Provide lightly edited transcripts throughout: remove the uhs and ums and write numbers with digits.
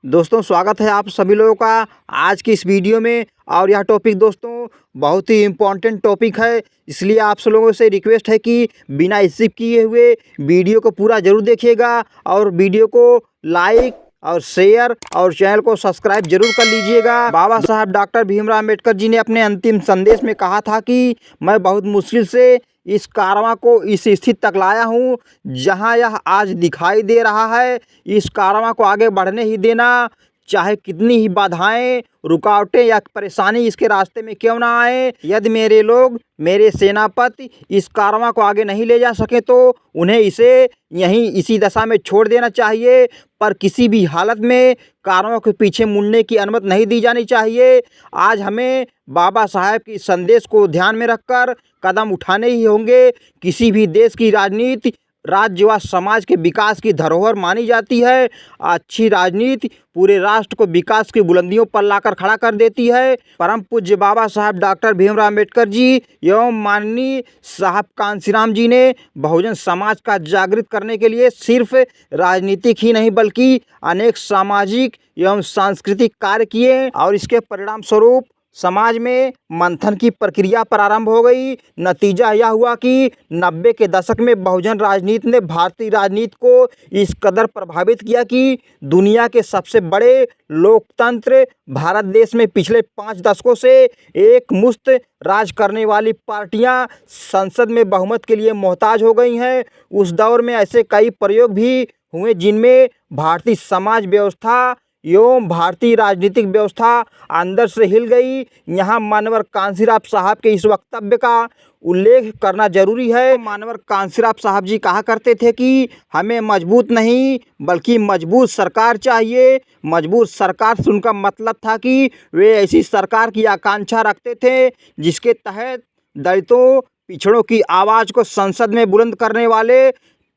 दोस्तों स्वागत है आप सभी लोगों का आज की इस वीडियो में। और यह टॉपिक दोस्तों बहुत ही इम्पोर्टेंट टॉपिक है, इसलिए आप सब लोगों से रिक्वेस्ट है कि बिना स्किप किए हुए वीडियो को पूरा ज़रूर देखिएगा और वीडियो को लाइक और शेयर और चैनल को सब्सक्राइब जरूर कर लीजिएगा। बाबा साहब डॉक्टर भीमराव अम्बेडकर जी ने अपने अंतिम संदेश में कहा था कि मैं बहुत मुश्किल से इस कारवां को इस स्थिति तक लाया हूँ जहाँ यह आज दिखाई दे रहा है। इस कारवां को आगे बढ़ने ही देना, चाहे कितनी ही बाधाएं, रुकावटें या परेशानी इसके रास्ते में क्यों ना आए। यदि मेरे लोग, मेरे सेनापति इस कारवां को आगे नहीं ले जा सके तो उन्हें इसे यहीं इसी दशा में छोड़ देना चाहिए, पर किसी भी हालत में कारवां के पीछे मुड़ने की अनुमति नहीं दी जानी चाहिए। आज हमें बाबा साहब की संदेश को ध्यान में रखकर कदम उठाने ही होंगे। किसी भी देश की राजनीति राज्य व समाज के विकास की धरोहर मानी जाती है। अच्छी राजनीति पूरे राष्ट्र को विकास की बुलंदियों पर लाकर खड़ा कर देती है। परम पूज्य बाबा साहब डॉक्टर भीमराव अम्बेडकर जी एवं माननीय साहब कांशीराम जी ने बहुजन समाज का जागृत करने के लिए सिर्फ राजनीतिक ही नहीं बल्कि अनेक सामाजिक एवं सांस्कृतिक कार्य किए और इसके परिणाम स्वरूप समाज में मंथन की प्रक्रिया प्रारंभ हो गई। नतीजा यह हुआ कि 90 के दशक में बहुजन राजनीति ने भारतीय राजनीति को इस कदर प्रभावित किया कि दुनिया के सबसे बड़े लोकतंत्र भारत देश में पिछले 5 दशकों से एक मुश्त राज करने वाली पार्टियां संसद में बहुमत के लिए मोहताज हो गई हैं। उस दौर में ऐसे कई प्रयोग भी हुए जिनमें भारतीय समाज व्यवस्था एवं भारतीय राजनीतिक व्यवस्था अंदर से हिल गई। यहाँ मानवर कांशीराम साहब के इस वक्तव्य का उल्लेख करना जरूरी है। मानवर कांशीराम साहब जी कहा करते थे कि हमें मजबूत नहीं बल्कि मजबूत सरकार चाहिए। मजबूत सरकार से उनका मतलब था कि वे ऐसी सरकार की आकांक्षा रखते थे जिसके तहत दलितों, पिछड़ों की आवाज़ को संसद में बुलंद करने वाले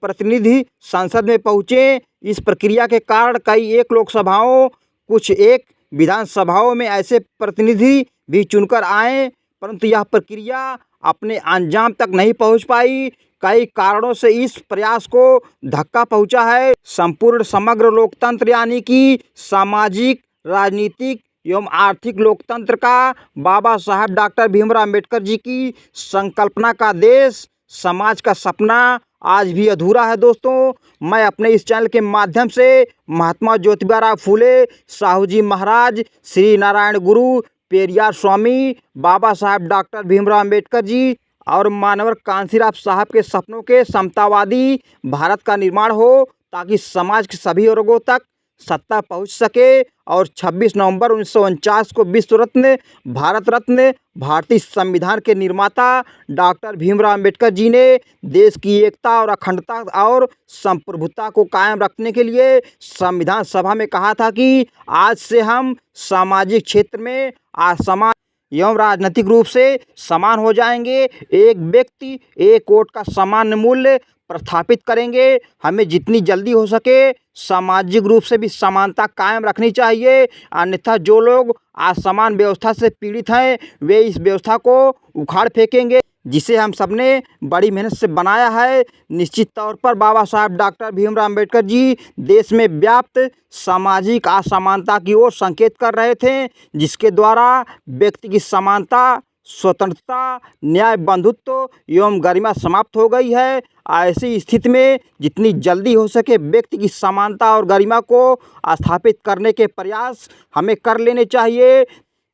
प्रतिनिधि संसद में पहुँचे। इस प्रक्रिया के कारण कई एक लोकसभाओं, कुछ एक विधानसभाओं में ऐसे प्रतिनिधि भी चुनकर आए, परंतु यह प्रक्रिया अपने अंजाम तक नहीं पहुंच पाई। कई कारणों से इस प्रयास को धक्का पहुंचा है। संपूर्ण समग्र लोकतंत्र यानी कि सामाजिक, राजनीतिक एवं आर्थिक लोकतंत्र का बाबा साहब डॉक्टर भीमराव अम्बेडकर जी की संकल्पना का देश, समाज का सपना आज भी अधूरा है। दोस्तों, मैं अपने इस चैनल के माध्यम से महात्मा ज्योतिबा फूले, साहू जी महाराज, श्री नारायण गुरु, पेरियार स्वामी, बाबा साहब डॉक्टर भीमराव अम्बेडकर जी और मानवर कांशीराम साहब के सपनों के समतावादी भारत का निर्माण हो ताकि समाज के सभी वर्गों तक सत्ता पहुंच सके। और 26 नवंबर 1949 को विश्व रत्न, भारत रत्न, भारतीय संविधान के निर्माता डॉक्टर भीमराव अम्बेडकर जी ने देश की एकता और अखंडता और संप्रभुता को कायम रखने के लिए संविधान सभा में कहा था कि आज से हम सामाजिक क्षेत्र में असमान एवं राजनीतिक रूप से समान हो जाएंगे। एक व्यक्ति, एक वोट का समान मूल्य प्रस्थापित करेंगे। हमें जितनी जल्दी हो सके सामाजिक रूप से भी समानता कायम रखनी चाहिए, अन्यथा जो लोग असमान व्यवस्था से पीड़ित हैं वे इस व्यवस्था को उखाड़ फेंकेंगे जिसे हम सबने बड़ी मेहनत से बनाया है। निश्चित तौर पर बाबा साहब डॉक्टर भीमराव अम्बेडकर जी देश में व्याप्त सामाजिक असमानता की ओर संकेत कर रहे थे, जिसके द्वारा व्यक्ति की समानता, स्वतंत्रता, न्याय, बंधुत्व एवं गरिमा समाप्त हो गई है। ऐसी स्थिति में जितनी जल्दी हो सके व्यक्ति की समानता और गरिमा को स्थापित करने के प्रयास हमें कर लेने चाहिए।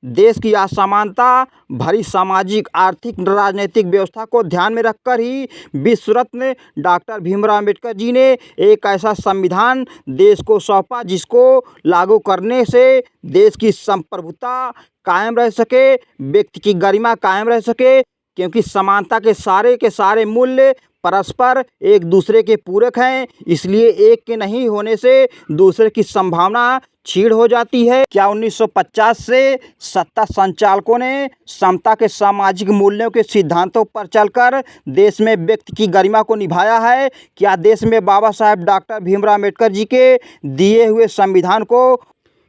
देश की असमानता भरी सामाजिक, आर्थिक, राजनीतिक व्यवस्था को ध्यान में रखकर ही विश्व रत्न डॉक्टर भीमराव अम्बेडकर जी ने एक ऐसा संविधान देश को सौंपा जिसको लागू करने से देश की संप्रभुता कायम रह सके, व्यक्ति की गरिमा कायम रह सके, क्योंकि समानता के सारे मूल्य परस्पर एक दूसरे के पूरक हैं। इसलिए एक के नहीं होने से दूसरे की संभावना छीड़ हो जाती है। क्या 1950 से सत्ता संचालकों ने समता के सामाजिक मूल्यों के सिद्धांतों पर चलकर देश में व्यक्ति की गरिमा को निभाया है? क्या देश में बाबा साहब डॉक्टर भीमराव अम्बेडकर जी के दिए हुए संविधान को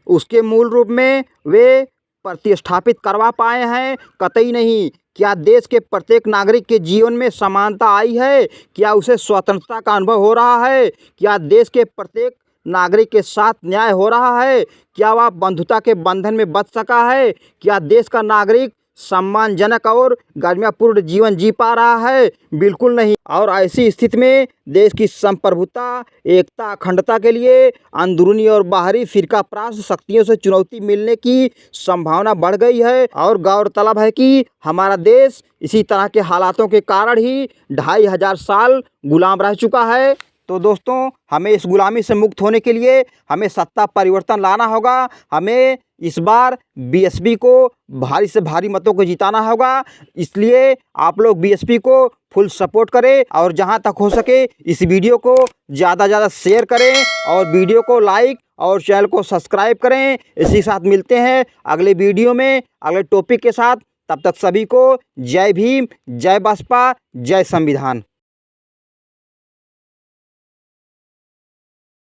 उसके मूल रूप में वे प्रतिस्थापित करवा पाए हैं? कतई नहीं। क्या देश के प्रत्येक नागरिक के जीवन में समानता आई है? क्या उसे स्वतंत्रता का अनुभव हो रहा है? क्या देश के प्रत्येक नागरिक के साथ न्याय हो रहा है? क्या वह बंधुता के बंधन में बच सका है? क्या देश का नागरिक सम्मानजनक और गरिमापूर्ण जीवन जी पा रहा है? बिल्कुल नहीं। और ऐसी स्थिति में देश की संप्रभुता, एकता, अखंडता के लिए अंदरूनी और बाहरी फिरकापरास्त शक्तियों से चुनौती मिलने की संभावना बढ़ गई है। और गौरतलब है कि हमारा देश इसी तरह के हालातों के कारण ही 2500 साल गुलाम रह चुका है। तो दोस्तों, हमें इस गुलामी से मुक्त होने के लिए हमें सत्ता परिवर्तन लाना होगा। हमें इस बार बीएसपी को भारी से भारी मतों को जिताना होगा। इसलिए आप लोग बीएसपी को फुल सपोर्ट करें और जहां तक हो सके इस वीडियो को ज़्यादा से ज़्यादा शेयर करें और वीडियो को लाइक और चैनल को सब्सक्राइब करें। इसी साथ मिलते हैं अगले वीडियो में अगले टॉपिक के साथ। तब तक सभी को जय भीम, जय बसपा, जय संविधान।